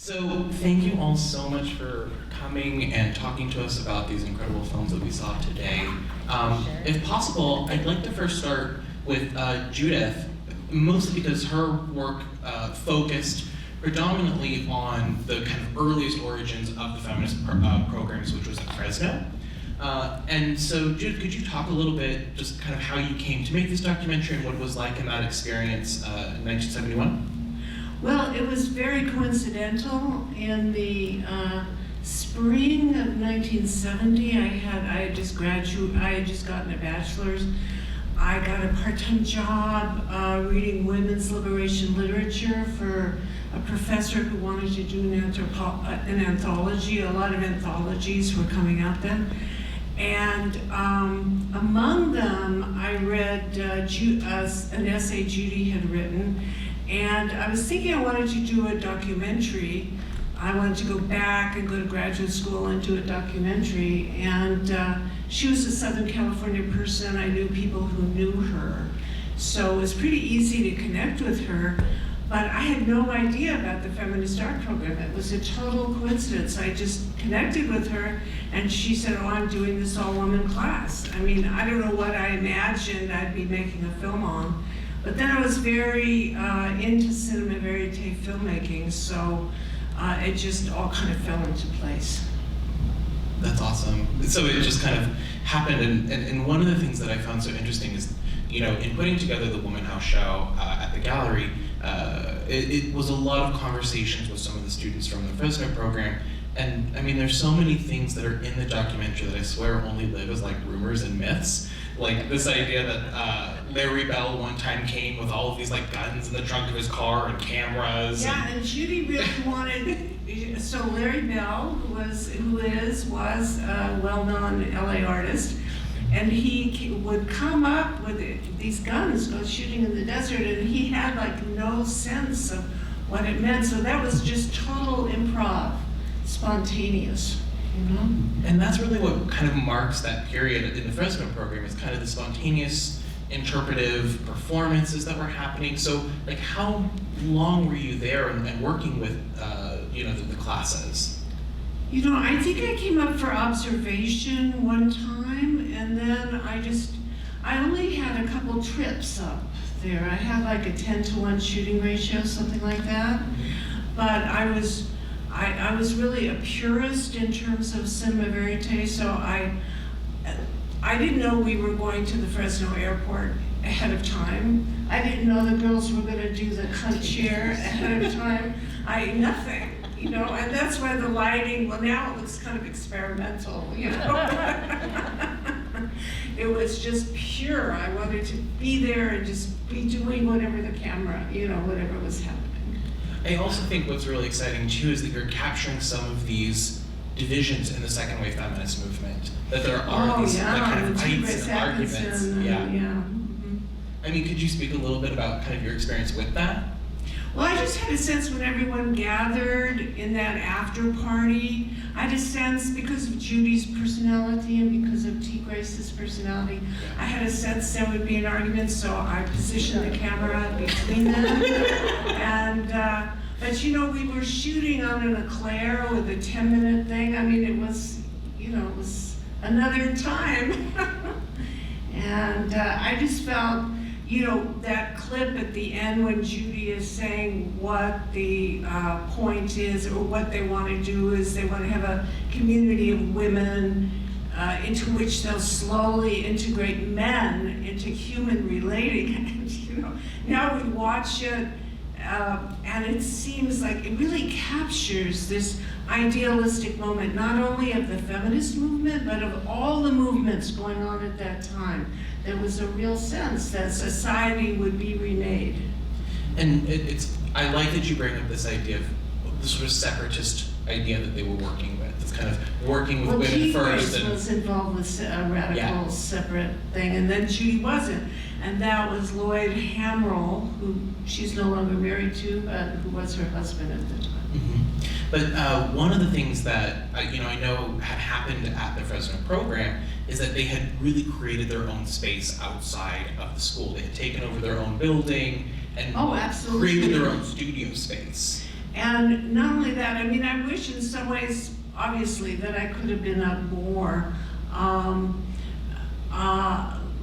So thank you all so much for coming and talking to us about these incredible films that we saw today. If possible, I'd like to first start with Judith, mostly because her work focused predominantly on the kind of earliest origins of the feminist programs, which was at Fresno. And so, Judith, could you talk a little bit, just kind of how you came to make this documentary and what it was like in that experience in 1971? Well, it was very coincidental. In the spring of 1970, I had just gotten a bachelor's. I got a part-time job reading women's liberation literature for a professor who wanted to do an anthology. A lot of anthologies were coming out then. And among them, I read an essay Judy had written. And I was thinking I wanted to do a documentary. I wanted to go back and go to graduate school and do a documentary. And she was a Southern California person. I knew people who knew her. So it was pretty easy to connect with her. But I had no idea about the Feminist Art Program. It was a total coincidence. I just connected with her, and she said, oh, I'm doing this all-woman class. I mean, I don't know what I imagined I'd be making a film on. But then I was very into cinema verite filmmaking, so it just all kind of fell into place. That's awesome. So it just kind of happened, and one of the things that I found so interesting is, you know, in putting together the Womanhouse show at the gallery, it was a lot of conversations with some of the students from the Fresno program. And I mean, there's so many things that are in the documentary that I swear only live as like rumors and myths. Like this idea that Larry Bell one time came with all of these like guns in the trunk of his car and cameras. Yeah, and Judy really wanted, so Larry Bell, who is a well-known LA artist, and he would come up with these guns, go shooting in the desert, and he had like no sense of what it meant. So that was just total improv, spontaneous, you know? And that's really what kind of marks that period in the Fresno program, is kind of the spontaneous, interpretive performances that were happening. So like how long were you there and working with, you know, the classes? You know, I think I came up for observation one time, and then I only had a couple trips up there. I had like a 10-to-1 shooting ratio, something like that. But I was really a purist in terms of cinema verite, so I didn't know we were going to the Fresno airport ahead of time. I didn't know the girls were gonna do the cunt chair ahead of time. Nothing. You know, and that's why the lighting, well now it looks kind of experimental, you know. It was just pure. I wanted to be there and just be doing whatever the camera, you know, whatever was happening. I also think what's really exciting too is that you're capturing some of these divisions in the second wave feminist movement. That there are these like, kind of fights and arguments. I mean, could you speak a little bit about kind of your experience with that? Well, I just had a sense when everyone gathered in that after party, I had a sense because of Judy's personality and because of T. Grace's personality, I had a sense there would be an argument, so I positioned the camera between them. And, but you know, we were shooting on an eclair with a 10-minute thing. I mean, it was, you know, it was another time. And I just felt, you know, that clip at the end when Judy is saying what the point is or what they want to do is they want to have a community of women into which they'll slowly integrate men into human relating. And, you know, now we watch it and it seems like it really captures this idealistic moment, not only of the feminist movement, but of all the movements going on at that time. There was a real sense that society would be remade. And I like that you bring up this idea of the sort of separatist idea that they were working with. It's kind of working with women first. Well, was involved with a radical separate thing, and then Judy wasn't. And that was Lloyd Hamrell, who she's no longer married to, but who was her husband at the time. But one of the things that I know had happened at the Fresno program is that they had really created their own space outside of the school. They had taken over their own building and created their own studio space. And not only that, I mean, I wish in some ways, obviously, that I could have been up more.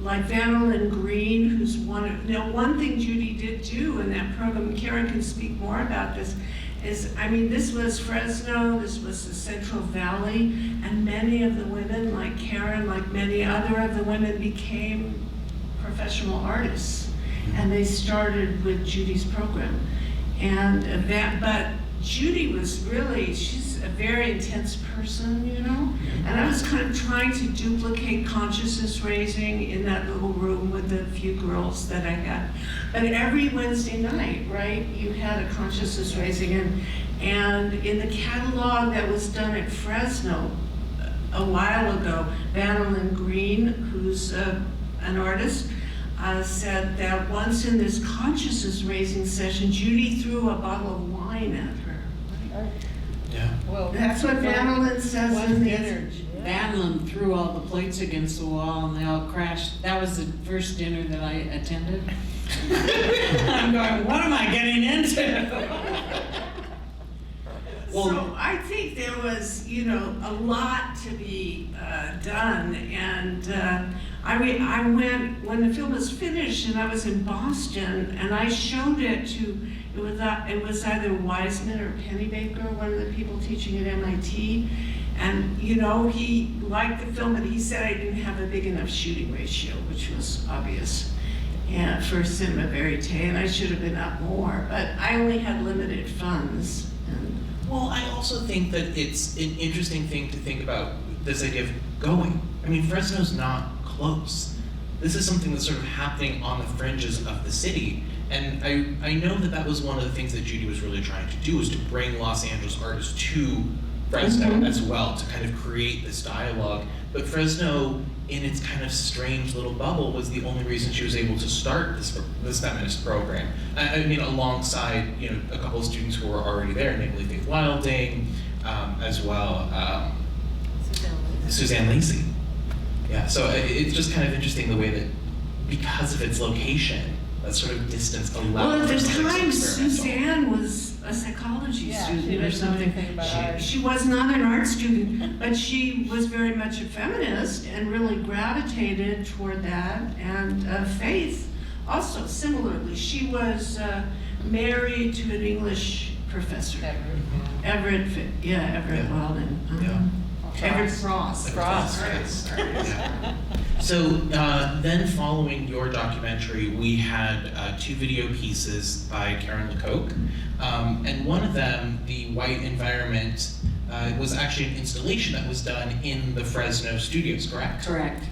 Like Vanillin Green, who's one thing Judy did do in that program, and Cheri can speak more about this, is, I mean, this was Fresno, this was the Central Valley, and many of the women, like Karen, like many other of the women, became professional artists. And they started with Judy's program. And but Judy was really, she's a very intense person, you know? And I was kind of trying to duplicate consciousness raising in that little room with the few girls that I had. But every Wednesday night, right, you had a consciousness raising. And in the catalog that was done at Fresno a while ago, Vanillin Green, who's an artist, said that once in this consciousness raising session, Judy threw a bottle of wine at her. Yeah. Well, That's what Vanillin says in dinner. Vanillin threw all the plates against the wall and they all crashed. That was the first dinner that I attended. I'm going, what am I getting into? So I think there was, you know, a lot to be done, and I went, when the film was finished and I was in Boston, and I showed it to, it was either Wiseman or Pennybaker, one of the people teaching at MIT, and you know, he liked the film, but he said I didn't have a big enough shooting ratio, which was obvious. And for cinema verite, and I should have been up more, but I only had limited funds. Well, I also think that it's an interesting thing to think about, this idea of going. I mean, Fresno's not close. This is something that's sort of happening on the fringes of the city. And I know that that was one of the things that Judy was really trying to do, was to bring Los Angeles artists to Fresno as well, to kind of create this dialogue. But Fresno, in its kind of strange little bubble, was the only reason she was able to start this feminist program. I mean, alongside, you know, a couple of students who were already there, namely Faith Wilding, as well, Suzanne Lacey. Yeah, so it's just kind of interesting the way that, because of its location, that sort of distance allowed. Well, at the for time, experimental. Suzanne was a psychology student she or didn't know something. anything about art. She was not an art student, but she was very much a feminist and really gravitated toward that. And Faith, also similarly, she was married to an English professor. Everett Weldon. Yeah. Everett Frost. Yes. Yeah. So then following your documentary, we had 2 video pieces by LeCocq. And one of them, The White Environment, was actually an installation that was done in the Fresno studios, correct? Correct.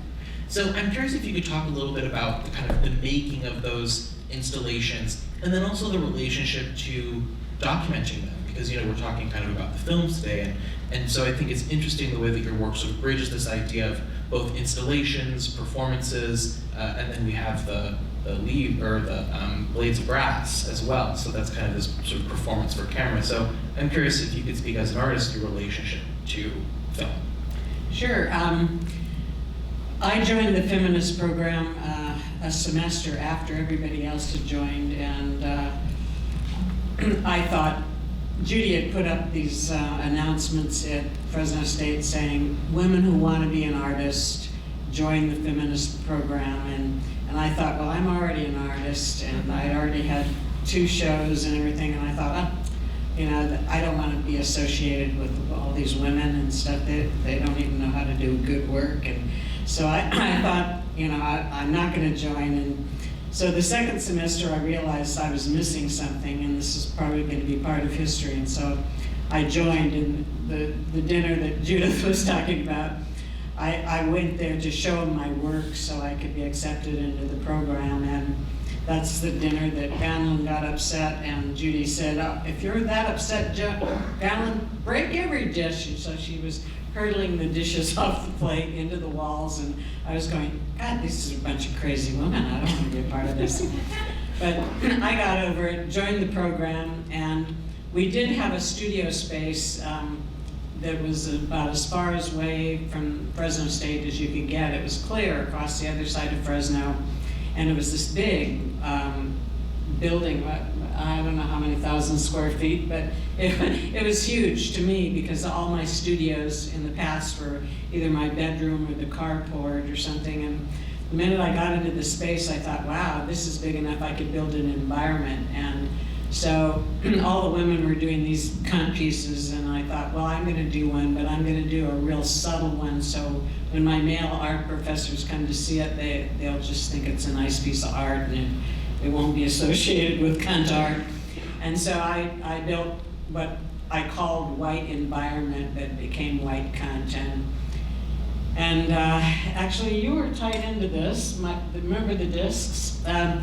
So I'm curious if you could talk a little bit about the kind of the making of those installations, and then also the relationship to documenting them, because you know we're talking kind of about the films today, and so I think it's interesting the way that your work sort of bridges this idea of both installations, performances, and then we have the lead or the blades of brass as well. So that's kind of this sort of performance for camera. So I'm curious if you could speak as an artist your relationship to film. Sure. I joined the feminist program a semester after everybody else had joined, and I thought Judy had put up these announcements at Fresno State saying, women who want to be an artist, join the feminist program, and I thought, well, I'm already an artist, and I'd already had 2 shows and everything, and I thought, you know, I don't want to be associated with all these women and stuff. They don't even know how to do good work, and so I thought, you know, I'm not going to join. And so the second semester, I realized I was missing something, and this is probably going to be part of history. And so I joined in the dinner that Judith was talking about. I went there to show them my work so I could be accepted into the program. And that's the dinner that Vanillin got upset, and Judy said, if you're that upset, Vanillin, break every dish. And so she was hurtling the dishes off the plate into the walls, and I was going, God, this is a bunch of crazy women. I don't want to be a part of this. But I got over it, joined the program, and we did have a studio space that was about as far away from Fresno State as you could get. It was clear across the other side of Fresno, and it was this big building, I don't know how many thousand square feet, but it was huge to me because all my studios in the past were either my bedroom or the carport or something. And the minute I got into the space, I thought, wow, this is big enough I could build an environment. And so all the women were doing these cunt pieces, and I thought, well, I'm going to do one, but I'm going to do a real subtle one. So when my male art professors come to see it, they'll just think it's a nice piece of art, and it won't be associated with cunt art. And so I built what I called white environment that became white cunt. And actually, you were tied into this. Remember the discs? I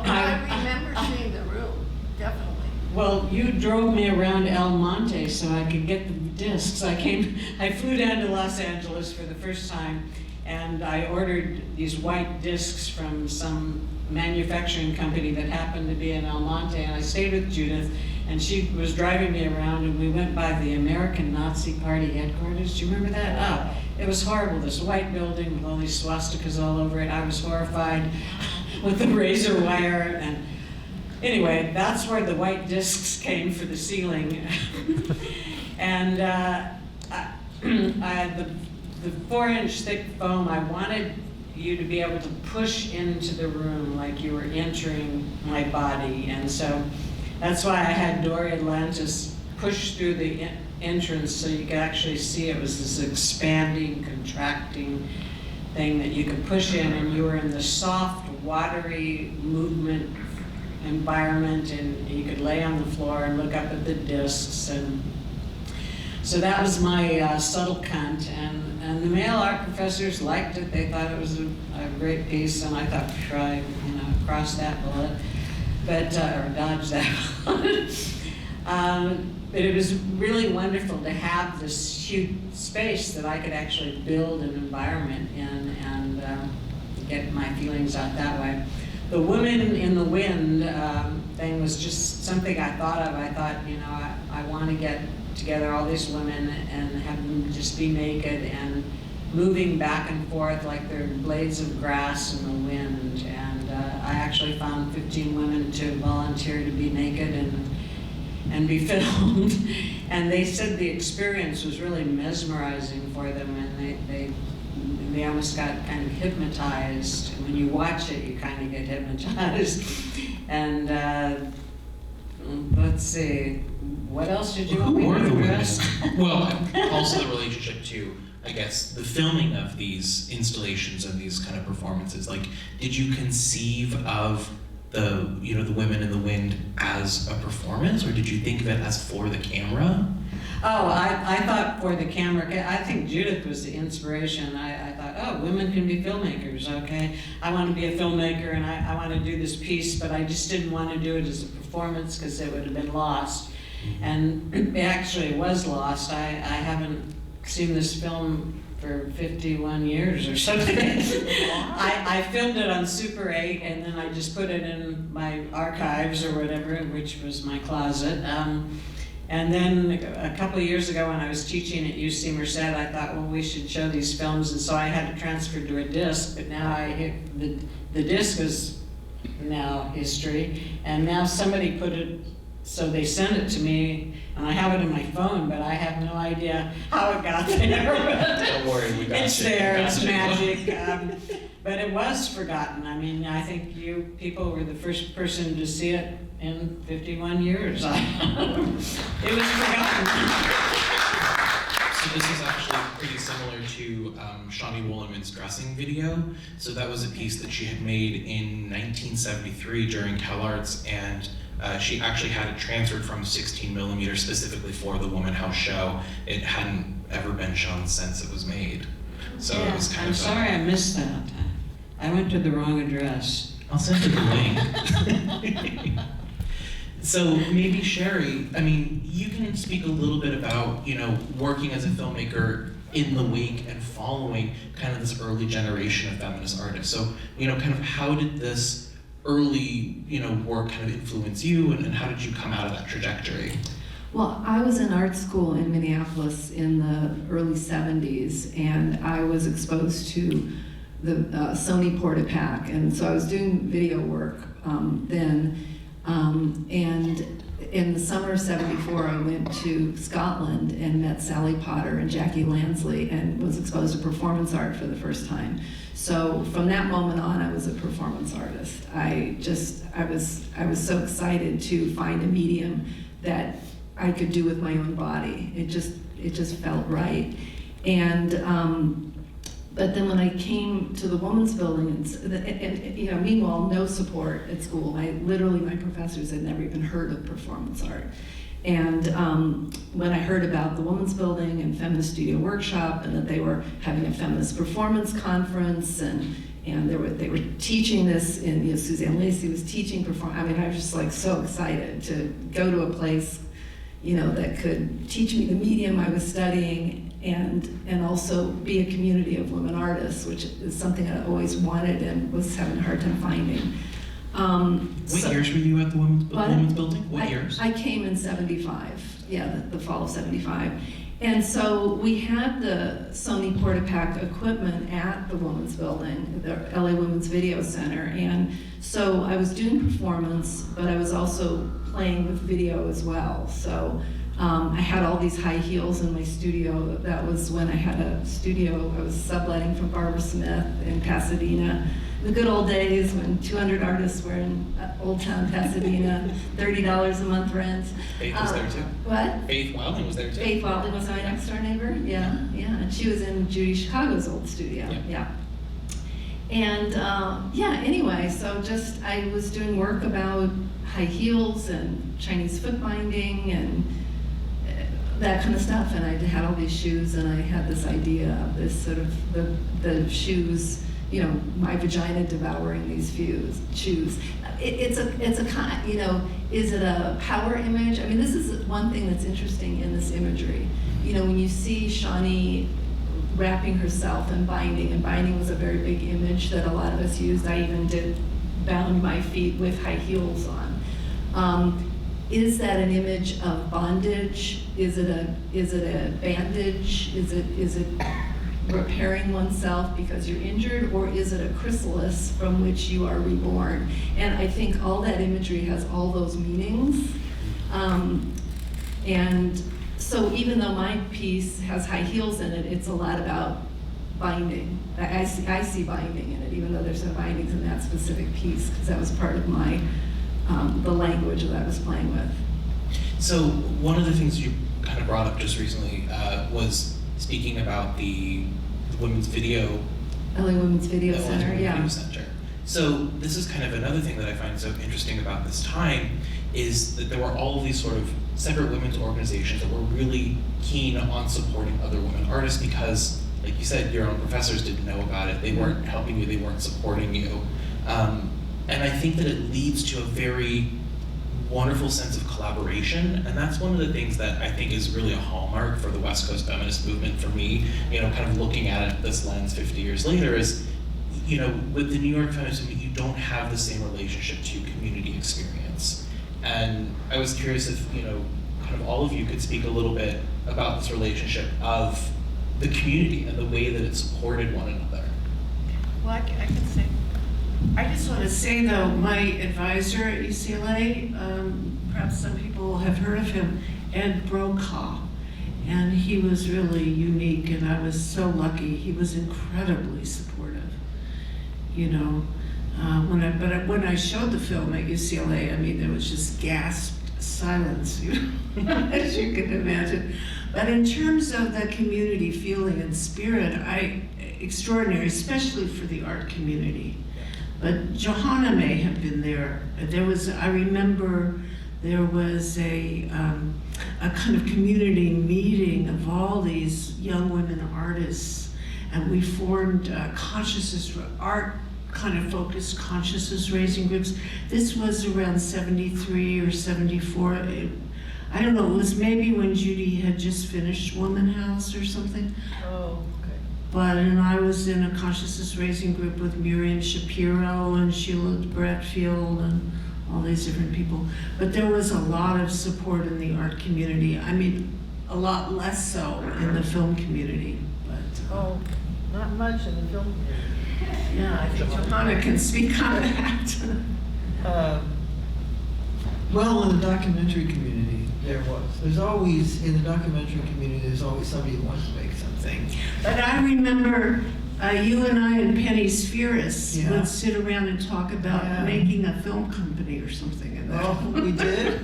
remember seeing the room, definitely. Well, you drove me around El Monte so I could get the discs. I flew down to Los Angeles for the first time, and I ordered these white discs from some manufacturing company that happened to be in El Monte, and I stayed with Judith, and she was driving me around, and we went by the American Nazi Party headquarters. Do you remember that? Oh, it was horrible, this white building with all these swastikas all over it. I was horrified with the razor wire, and anyway, that's where the white discs came for the ceiling. And the 4-inch thick foam, I wanted you to be able to push into the room like you were entering my body. And so that's why I had Dory Atlantis push through the entrance so you could actually see it was this expanding, contracting thing that you could push in, and you were in the soft, watery movement environment, and you could lay on the floor and look up at the discs. And so that was my subtle cunt, and the male art professors liked it. They thought it was a great piece, and I thought, try, cross that bullet, but or dodge that bullet. But it was really wonderful to have this huge space that I could actually build an environment in and get my feelings out that way. The Women in the Wind thing was just something I thought of. I thought, I want to get together all these women and have them just be naked and moving back and forth like they're blades of grass in the wind. And I actually found 15 women to volunteer to be naked and be filmed. And they said the experience was really mesmerizing for them, and they almost got kind of hypnotized. When you watch it, you kind of get hypnotized. And let's see, what else did you want me to address? Well, also the relationship to, I guess, the filming of these installations and these kind of performances. Like, did you conceive of the Women in the Wind as a performance, or did you think of it as for the camera? Oh, I thought for the camera. I think Judith was the inspiration. I thought, oh, women can be filmmakers, okay? I want to be a filmmaker, and I want to do this piece, but I just didn't want to do it as a performance because it would have been lost. And it actually was lost. I haven't seen this film for 51 years or something. I filmed it on Super 8, and then I just put it in my archives or whatever, which was my closet. And then a couple of years ago when I was teaching at UC Merced, I thought, well, we should show these films, and so I had to transfer to a disc, but now the disc is now history, and now somebody put it, so they sent it to me, and I have it in my phone, but I have no idea how it got there. Don't worry, we got It's you. there, it's magic. But it was forgotten. I mean, I think you people were the first person to see it in 51 years. It was forgotten. So this is actually pretty similar to Shawnee Woolman's dressing video. So that was a piece that she had made in 1973 during CalArts, and she actually had it transferred from 16mm specifically for the Womanhouse show. It hadn't ever been shown since it was made. So Yeah, it was kind I'm of sorry I missed that. I went to the wrong address. I'll send you the link. So maybe Cheri, I mean, you can speak a little bit about, working as a filmmaker in the wake and following kind of this early generation of feminist artists. So, kind of how did this early, work kind of influence you, and how did you come out of that trajectory? Well, I was in art school in Minneapolis in the early 70s, and I was exposed to the Sony Portapak, and so I was doing video work then. And in the summer of '74, I went to Scotland and met Sally Potter and Jackie Lansley and was exposed to performance art for the first time. So from that moment on, I was a performance artist. I was so excited to find a medium that I could do with my own body. It just felt right. And but then when I came to the Women's Building, and you know, meanwhile, no support at school. Literally, my professors had never even heard of performance art. And when I heard about the Women's Building and Feminist Studio Workshop, and that they were having a feminist performance conference, and they were teaching this, and you know, Suzanne Lacey was teaching I mean, I was just like so excited to go to a place, you know, that could teach me the medium I was studying, and also be a community of women artists, which is something I always wanted and was having a hard time finding. What years were you at the Women's Building? What years? I came in '75, yeah, the fall of '75. And so we had the Sony Portapac equipment at the Women's Building, the LA Women's Video Center. And so I was doing performance, but I was also playing with video as well. So I had all these high heels in my studio. That was when I had a studio. I was subletting from Barbara Smith in Pasadena. The good old days when 200 artists were in Old Town Pasadena, $30 a month rent. Faith was there too. What? Faith Wilding was there too. Faith Wilding was my next door neighbor. Yeah. And she was in Judy Chicago's old studio. Yeah. And anyway, so just I was doing work about high heels and Chinese foot binding and that kind of stuff, and I had all these shoes, and I had this idea of this sort of the shoes, you know, my vagina devouring these shoes. It's a kind, you know, is it a power image? I mean, this is one thing that's interesting in this imagery. You know, when you see Shawnee wrapping herself and binding was a very big image that a lot of us used. I even bound my feet with high heels on. Is that an image of bondage? Is it a bandage? Is it repairing oneself because you're injured, or is it a chrysalis from which you are reborn? And I think all that imagery has all those meanings. And so even though my piece has high heels in it, it's a lot about binding. I see binding in it, even though there's no bindings in that specific piece, because that was part of my the language that I was playing with. So one of the things you kind of brought up just recently was speaking about the Women's Video. LA Women's Video Center, yeah. Video Center. So this is kind of another thing that I find so interesting about this time is that there were all of these sort of separate women's organizations that were really keen on supporting other women artists because, like you said, your own professors didn't know about it. They weren't helping you, they weren't supporting you. And I think that it leads to a very wonderful sense of collaboration, and that's one of the things that I think is really a hallmark for the West Coast feminist movement for me, you know, kind of looking at it this lens 50 years later is, you know, with the New York feminist movement, you don't have the same relationship to community experience. And I was curious if, you know, kind of all of you could speak a little bit about this relationship of the community and the way that it supported one another. Well, I can say. I just want to say, though, my advisor at UCLA, perhaps some people have heard of him, Ed Brokaw, and he was really unique, and I was so lucky. He was incredibly supportive, you know. When I showed the film at UCLA, I mean, there was just gasped silence, you know, as you can imagine. But in terms of the community feeling and spirit, extraordinary, especially for the art community. But Johanna may have been there. I remember there was a kind of community meeting of all these young women artists, and we formed art kind of focused consciousness raising groups. This was around 73 or 74. I don't know, it was maybe when Judy had just finished Womanhouse or something. Oh. And I was in a consciousness raising group with Miriam Shapiro and Sheila Bradfield and all these different people. But there was a lot of support in the art community. I mean, a lot less so in the film community. But not much in the film community. Yeah, I think Johanna can speak on that. Well, in the documentary community, there's always, in the documentary community, there's always somebody who wants to make something. But I remember you and I and Penny Spheris Yeah. would sit around and talk about Yeah. making a film company or something. And that. Well, we did.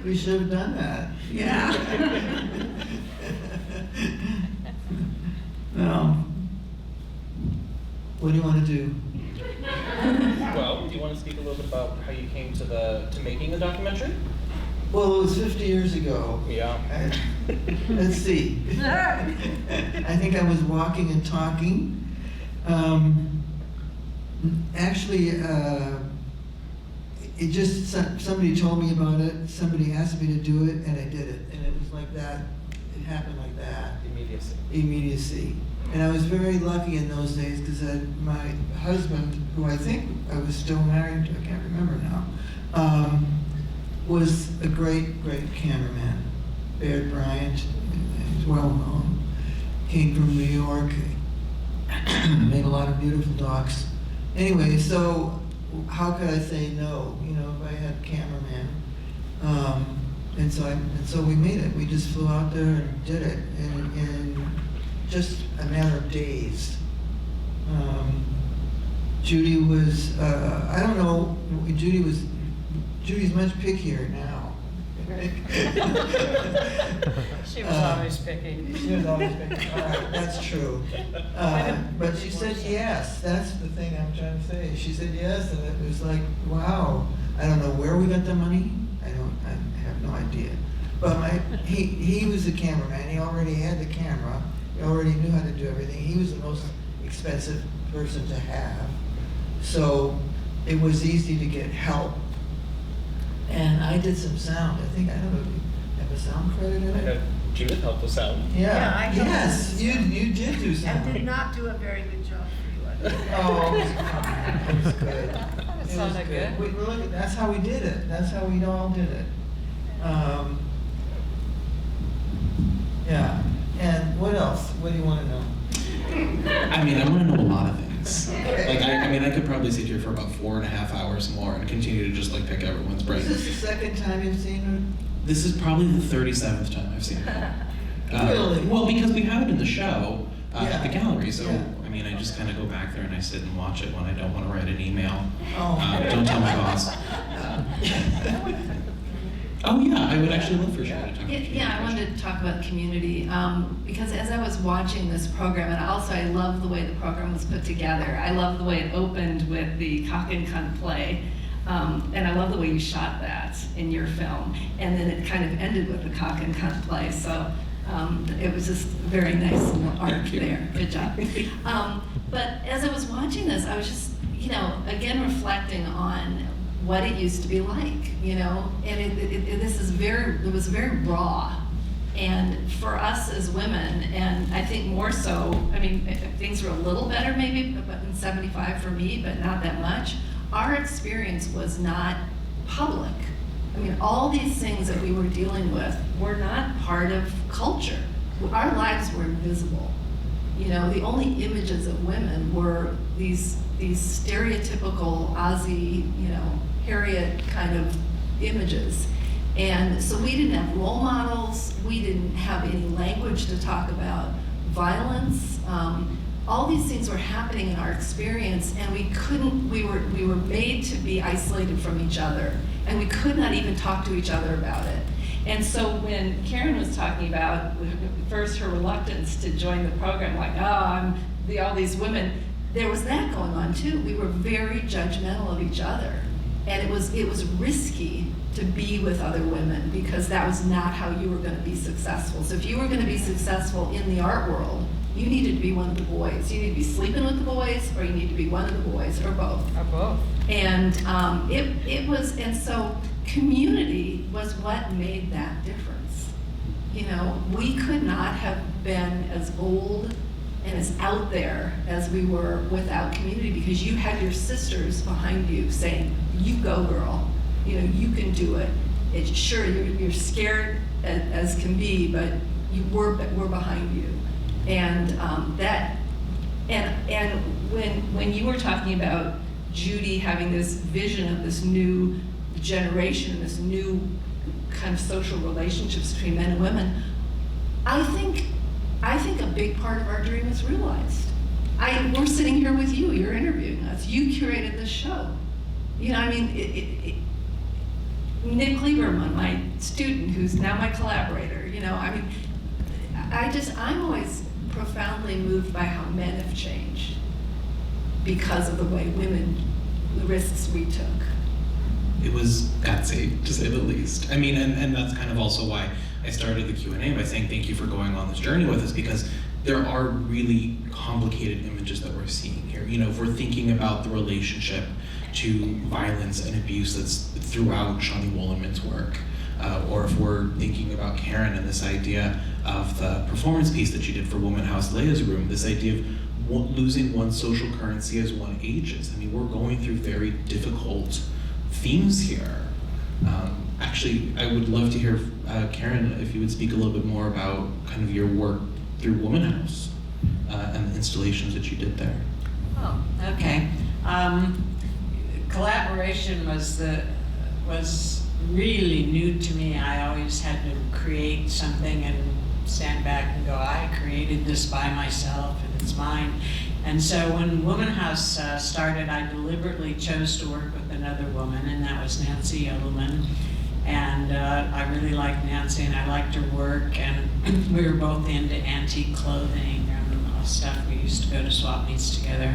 We should have done that. Yeah. Well, what do you want to do? Well, do you want to speak a little bit about how you came to making the documentary? Well, it was 50 years ago. Yeah. Let's see. I think I was walking and talking. Actually, it just, somebody told me about it, somebody asked me to do it, and I did it. And it was like that, it happened like that. Immediacy. And I was very lucky in those days because my husband, who I think I was still married to, I can't remember now, was a great, great cameraman. Baird Bryant, he's well known. Came from New York, made a lot of beautiful docs. Anyway, so how could I say no? You know, if I had a cameraman. And so we made it. We just flew out there and did it in just a matter of days. Judy was, I don't know, Judy's much pickier now. She was always picky. She was always picky. All right, that's true. But she said yes. That's the thing I'm trying to say. She said yes, and it was like, wow. I don't know where we got the money. I have no idea. But he was the cameraman. He already had the camera. He already knew how to do everything. He was the most expensive person to have. So it was easy to get help. And I did some sound. I don't know if you have a sound credit in it? Judith helped us out. Yeah, I helped. Yes, you did do I sound. did not do a very good job for you. Oh, it was fine. It was good. It was sounded good. Look, that's how we did it. That's how we all did it. Yeah. And what else? What do you want to know? I mean, I want to know a lot of things. Okay. Like, I mean, I could probably sit here for about 4.5 hours more and continue to just like pick everyone's brain. Is this the second time you've seen her? This is probably the 37th time I've seen it. Really? Well, because we have it in the show at Yeah. the gallery, so Yeah. I mean, I just kind of go back there and I sit and watch it when I don't want to write an email. Oh. Don't tell my boss. Oh yeah, I would actually love for Cheri to talk about Yeah, I wanted to talk about community, because as I was watching this program, and also I love the way the program was put together. I love the way it opened with the Cock and Cunt play, and I love the way you shot that in your film. And then it kind of ended with the Cock and Cunt play, so it was just a very nice little arc Thank you. there. Good job. But as I was watching this, I was just, again reflecting on what it used to be like, and it was very raw. And for us as women, and I think more so, I mean, things were a little better maybe, but in 75 for me, but not that much. Our experience was not public. I mean, all these things that we were dealing with were not part of culture. Our lives were invisible. The only images of women were these stereotypical Aussie, Harriet kind of images. And so we didn't have role models, we didn't have any language to talk about violence. All these things were happening in our experience, and we were made to be isolated from each other, and we could not even talk to each other about it. And so when Karen was talking about first her reluctance to join the program, like, all these women, there was that going on too. We were very judgmental of each other. And it was risky to be with other women because that was not how you were going to be successful. So if you were going to be successful in the art world, you needed to be one of the boys. You needed to be sleeping with the boys, or you need to be one of the boys, or both. Or both. And and so community was what made that difference. We could not have been as bold and as out there as we were without community, because you had your sisters behind you saying, you go girl, you can do it. It's sure you're scared as can be, but we're behind you. And when you were talking about Judy having this vision of this new generation, this new kind of social relationships between men and women, I think a big part of our dream is realized. We're sitting here with you, you're interviewing us, you curated this show. You know, I mean, Nick Lieberman, my student, who's now my collaborator, you know, I mean, I'm always profoundly moved by how men have changed because of the way the risks we took. It was gutsy, to say the least. I mean, and that's kind of also why I started the Q&A by saying thank you for going on this journey with us, because there are really complicated images that we're seeing here. You know, if we're thinking about the relationship to violence and abuse that's throughout Shani Wollerman's work, or if we're thinking about Karen and this idea of the performance piece that she did for Womanhouse Leia's Room, this idea of losing one's social currency as one ages. I mean, we're going through very difficult themes here. Actually, I would love to hear, Karen, if you would speak a little bit more about kind of your work through Womanhouse and the installations that you did there. Oh, okay. Collaboration was really new to me. I always had to create something and stand back and go, I created this by myself and it's mine. And so when Womanhouse started, I deliberately chose to work with another woman, and that was Nancy Yodelman. And I really liked Nancy, and I liked her work, and we were both into antique clothing and stuff. We used to go to swap meets together.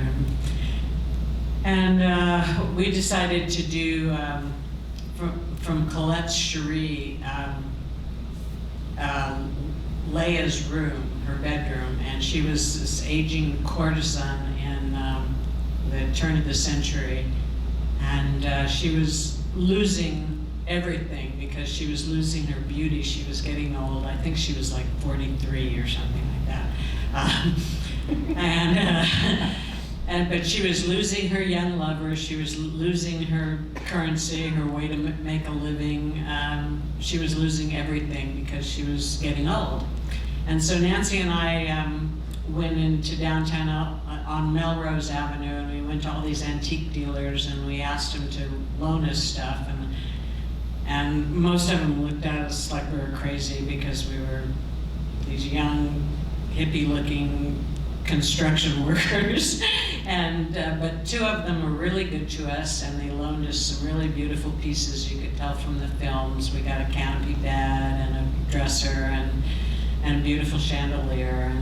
And we decided to do, from Colette's Cheri, Leia's room, her bedroom, and she was this aging courtesan in the turn of the century, and she was losing everything because she was losing her beauty. She was getting old. I think she was like 43 or something like that. But she was losing her young lover. She was losing her currency, her way to make a living. She was losing everything because she was getting old. And so Nancy and I went into downtown on Melrose Avenue, and we went to all these antique dealers, and we asked them to loan us stuff. And most of them looked at us like we were crazy because we were these young, hippie-looking construction workers. But two of them were really good to us, and they loaned us some really beautiful pieces. You could tell from the films. We got a canopy bed and a dresser and a beautiful chandelier.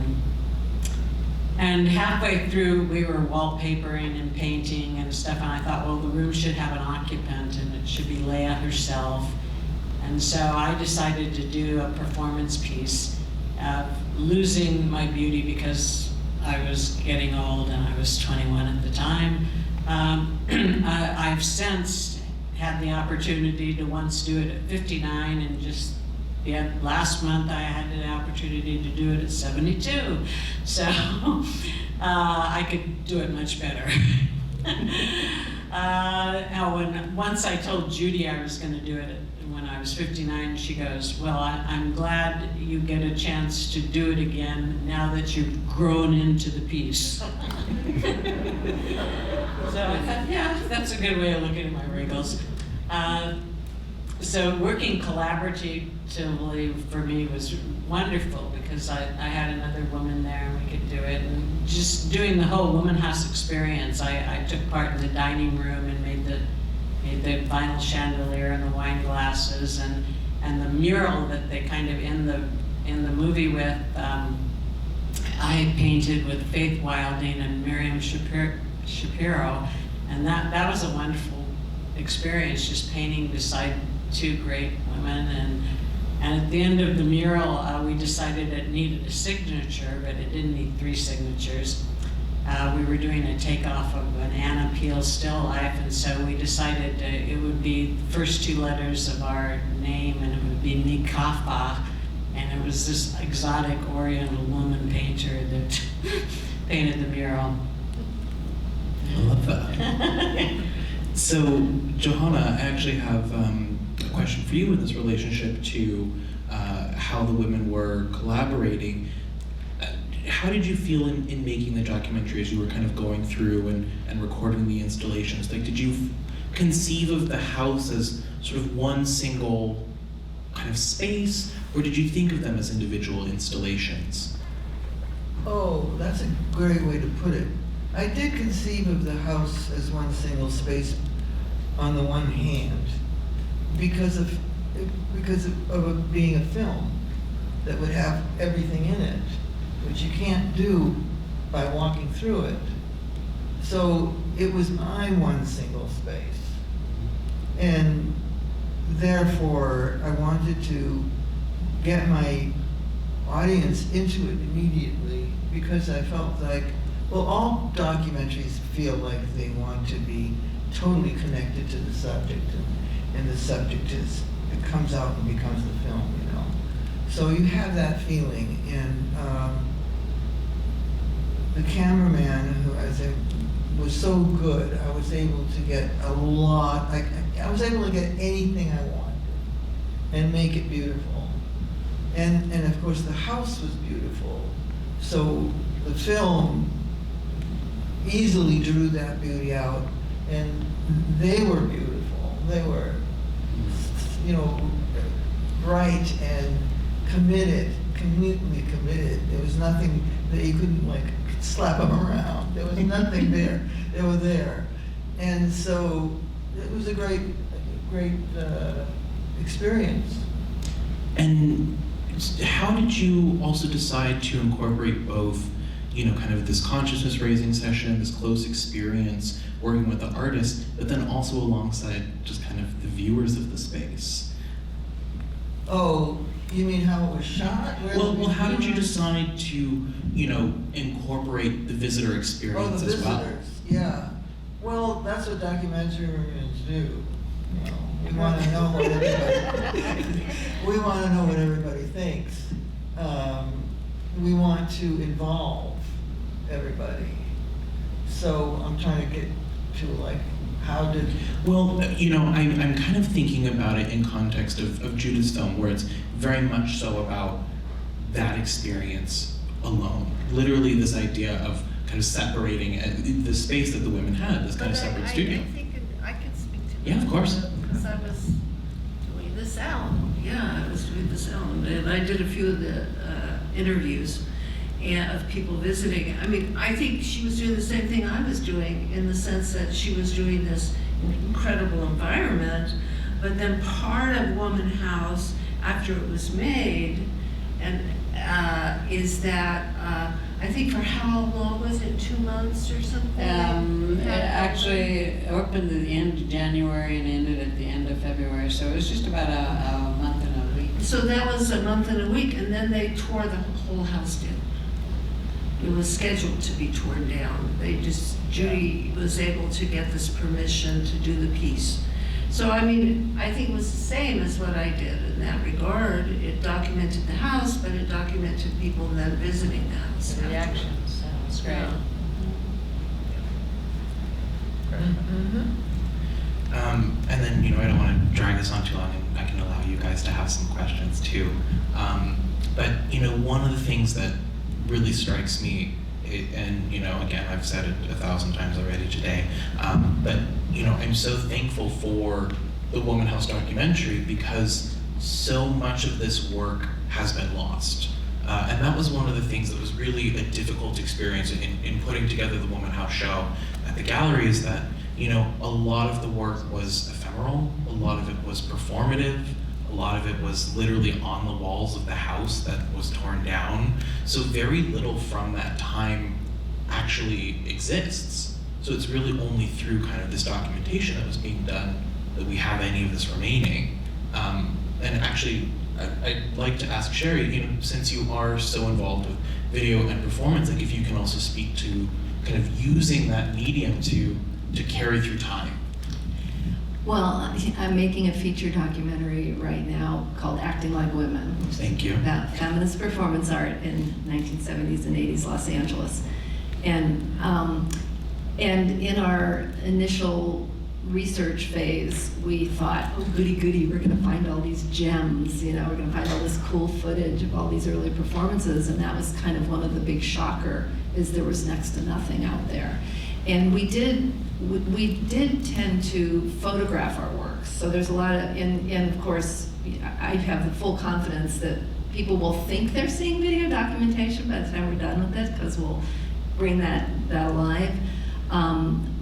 And halfway through, we were wallpapering and painting and stuff, and I thought, well, the room should have an occupant, and it should be Leia herself. And so I decided to do a performance piece of losing my beauty because I was getting old, and I was 21 at the time. I've since had the opportunity to once do it at 59, and just last month I had the opportunity to do it at 72. So I could do it much better. Once I told Judy I was going to do it when I was 59, she goes, well, I'm glad you get a chance to do it again now that you've grown into the piece. So I thought, yeah, that's a good way of looking at my wrinkles. So working collaboratively for me was wonderful because I had another woman there and we could do it. And just doing the whole Womanhouse experience, I took part in the dining room and made the vinyl chandelier and the wine glasses and the mural that they kind of in the movie with, I painted with Faith Wilding and Miriam Shapiro, and that was a wonderful experience, just painting beside two great women. And at the end of the mural, we decided it needed a signature, but it didn't need 3 signatures. We were doing a takeoff of an Anna Peel still life, and so we decided it would be the first 2 letters of our name, and it would be Nikafa, and it was this exotic Oriental woman painter that painted the mural. I love that. So, Johanna, I actually have a question for you in this relationship to how the women were collaborating. How did you feel in making the documentary as you were kind of going through and recording the installations? Like, did you conceive of the house as sort of one single kind of space, or did you think of them as individual installations? Oh, that's a great way to put it. I did conceive of the house as one single space on the one hand, because of it being a film that would have everything in it, which you can't do by walking through it. So it was my one single space. And therefore, I wanted to get my audience into it immediately, because I felt like, well, all documentaries feel like they want to be totally connected to the subject, and the subject it comes out and becomes the film, you know. So you have that feeling, and the cameraman, who was so good, I was able to get a lot, I was able to get anything I wanted and make it beautiful. And of course the house was beautiful, so the film easily drew that beauty out, and they were beautiful. They were, you know, bright and committed, completely committed. There was nothing that you couldn't like slap them around. There was nothing there. They were there. And so it was a great experience. And how did you also decide to incorporate both, you know, kind of this consciousness raising session, this close experience working with the artist, but then also alongside just kind of the viewers of the space? Oh, you mean how it was shot? Well, how did you decide to, you know, incorporate the visitor experience the as well? visitors, yeah. Well, that's what documentaries do. You know, we want to know what everybody thinks. We want to involve everybody. So I'm trying to get to like, how did... Well, you know, I'm kind of thinking about it in context of Judith's film, where it's very much so about that experience alone. Literally this idea of kind of separating the space that the women had, this kind of separate studio. I think I could speak to that. Yeah, of course. Because I was doing the sound. Yeah, I was doing the sound, and I did a few of the interviews of people visiting. I mean, I think she was doing the same thing I was doing, in the sense that she was doing this incredible environment, but then part of Womanhouse, after it was made, and is that, I think for how long was it, 2 months or something? It actually opened at the end of January and ended at the end of February, so it was just about a month and a week. So that was a month and a week, and then they tore the whole house down. It was scheduled to be torn down. Judy was able to get this permission to do the piece. So, I mean, I think it was the same as what I did in that regard. It documented the house, but it documented people then visiting the house. The reactions, that was great. Yeah. And then, you know, I don't want to drag this on too long, and I can allow you guys to have some questions too. But, you know, one of the things that really strikes me, and, you know, again, I've said it 1,000 times already today, but, you know, I'm so thankful for the Womanhouse documentary, because so much of this work has been lost. And that was one of the things that was really a difficult experience in putting together the Womanhouse show at the gallery, is that, you know, a lot of the work was ephemeral, a lot of it was performative, a lot of it was literally on the walls of the house that was torn down. So very little from that time actually exists. So it's really only through kind of this documentation that was being done that we have any of this remaining. And actually, I'd like to ask Cheri, you know, since you are so involved with video and performance, like if you can also speak to kind of using that medium to carry through time. Well, I'm making a feature documentary right now called Acting Like Women, which Thank you. is about feminist performance art in 1970s and 80s Los Angeles. And in our initial research phase, we thought, oh, goody goody, we're gonna find all these gems, you know, we're gonna find all this cool footage of all these early performances, and that was kind of one of the big shocker, is there was next to nothing out there. And we did we did tend to photograph our works. So there's a lot of, and of course, I have the full confidence that people will think they're seeing video documentation by the time we're done with it, because we'll bring that alive.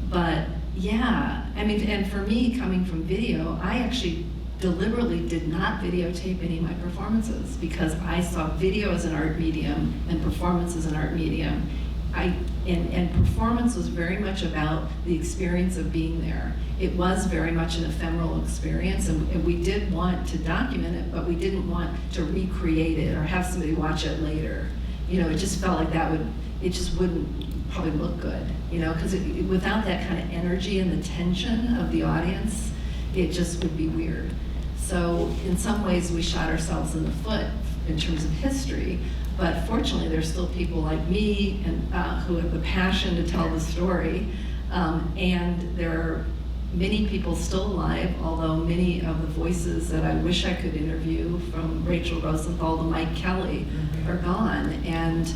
But yeah, I mean, and for me, coming from video, I actually deliberately did not videotape any of my performances because I saw video as an art medium and performance as an art medium. And performance was very much about the experience of being there. It was very much an ephemeral experience, and we did want to document it, but we didn't want to recreate it or have somebody watch it later. You know, it just felt like it just wouldn't probably look good, you know, because without that kind of energy and the tension of the audience, it just would be weird. So in some ways, we shot ourselves in the foot in terms of history. But fortunately, there's still people like me and who have the passion to tell the story. And there are many people still alive, although many of the voices that I wish I could interview, from Rachel Rosenthal to Mike Kelly, are gone. And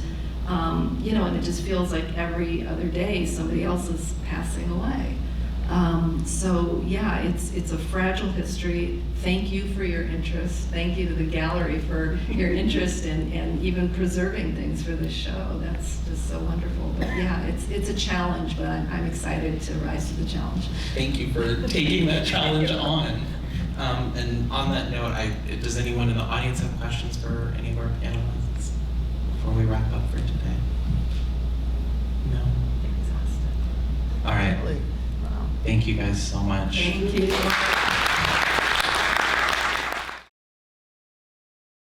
you know, and it just feels like every other day somebody else is passing away. So yeah, it's a fragile history. Thank you for your interest. Thank you to the gallery for your interest in even preserving things for this show. That's just so wonderful. But yeah, it's a challenge, but I'm excited to rise to the challenge. Thank you for taking that challenge on. And on that note, does anyone in the audience have questions for any of our panelists before we wrap up for today? No? All right. Thank you guys so much. Thank you.